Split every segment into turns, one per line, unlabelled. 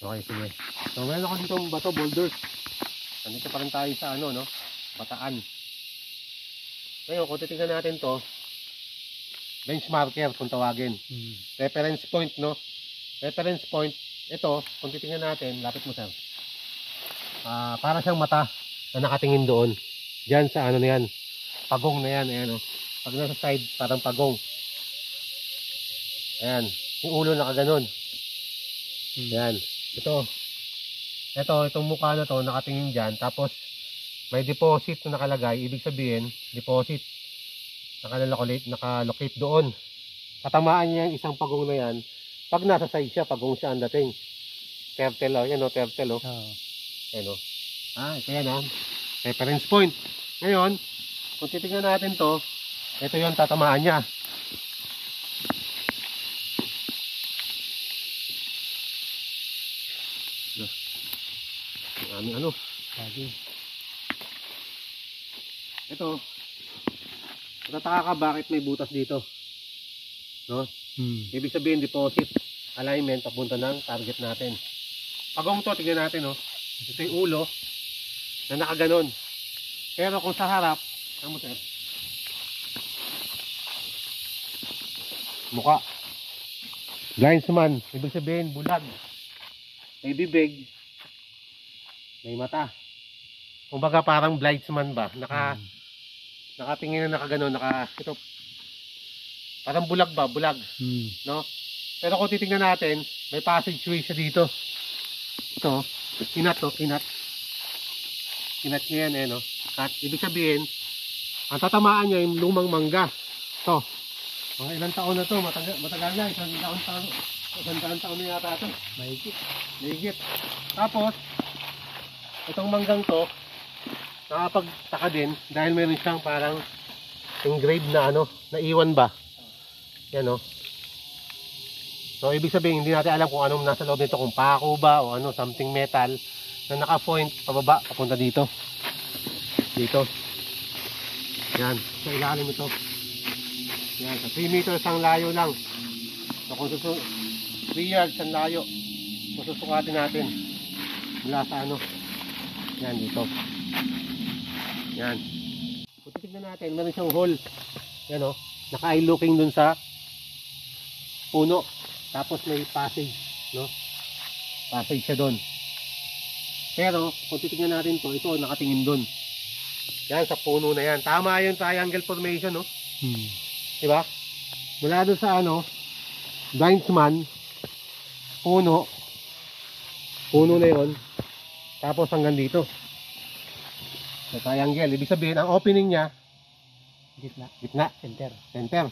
Okay, sige. So, meron ako dito bato, boulders. Nandito pa rin tayo sa ano, no? Bataan. Ngayon, kung titignan natin to, benchmarker kung tawagin. Reference point, no? Reference point, ito, kung titignan natin, lapit mo sir. Para siyang mata na nakatingin doon. Diyan sa ano na yan, pagong na yan, ayan, no? Pag nasa side, parang pagong. Ayan, yung ulo nakaganon. Ayan, itong mukha na to, nakatingin dyan, tapos may deposit na nakalagay, ibig sabihin, deposit, nakalocate doon. Tatamaan niya yung isang pagong na yan, pag nasa side siya, pagong siya ang dating. Turtle, oh, yan o, turtle, oh. Ayan, oh. Ito yan, ah. Reference point. Ngayon, kung titignan natin to, ito yung tatamaan niya. Ano?
Lagi.
Ito. Natataka ka bakit may butas dito? No? Ibig sabihin deposit, alignment papunta ng target natin. Pagong to, tingnan natin, no? Ito yung ulo na nakaganon. Pero kung sa harap, ano mo sir? Mukha. Blindsman, ibig sabihin bulag. May bibig. May mata. Kumbaga parang blindsman ba? Nakatingin na nakaganon, ito. Parang bulag ba? Bulag. No? Pero kung titingnan natin, may passageway siya dito. Ito, kinat to, kinat. Kinat niya yan, no? At ibig sabihin, ang tatamaan niya yung lumang mangga. Ito. Mga ilang taon na to, matagal na, isang taon na yata ito. Mahigit. Tapos, itong manggang to, nakapagtaka din dahil meron siyang parang engraved na ano, naiwan ba? Yan, no? So, ibig sabihin, hindi natin alam kung anong nasa loob nito, kung pako ba o ano, something metal na naka-point pababa, papunta dito. Dito. Yan, sa ilalim ito. Yan, sa 3 meters ang layo lang. So, kung 3 yards ang layo, kung susukatin natin mula sa ano, yan, dito. Yan. Kung titignan natin, meron siyang hole. Yan, o. Naka-eye looking dun sa puno. Tapos may passage, no? Passage siya dun. Pero, kung titignan natin to, ito, nakatingin dun. Yan, sa puno na yan. Tama yung triangle formation, no? Diba? Mula dun sa ano, blindsman, puno na yun. Tapos hanggang dito. Sa triangle. Ibig sabihin, ang opening niya, gitna. Center.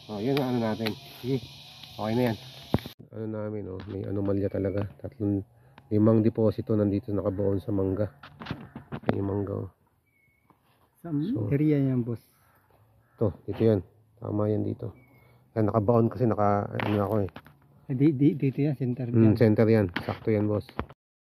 O, yun ang ano natin. Sige. Okay na yan. Ano namin, oh, may anomalya talaga. 5 deposito nandito nakabaon sa mangga. May mangga, oh.
Sa area yan, boss.
Dito yan. Tama yan dito. Yan, nakabaon kasi ano ako eh.
Dito yan, center.
Center yan. Sakto yan, boss.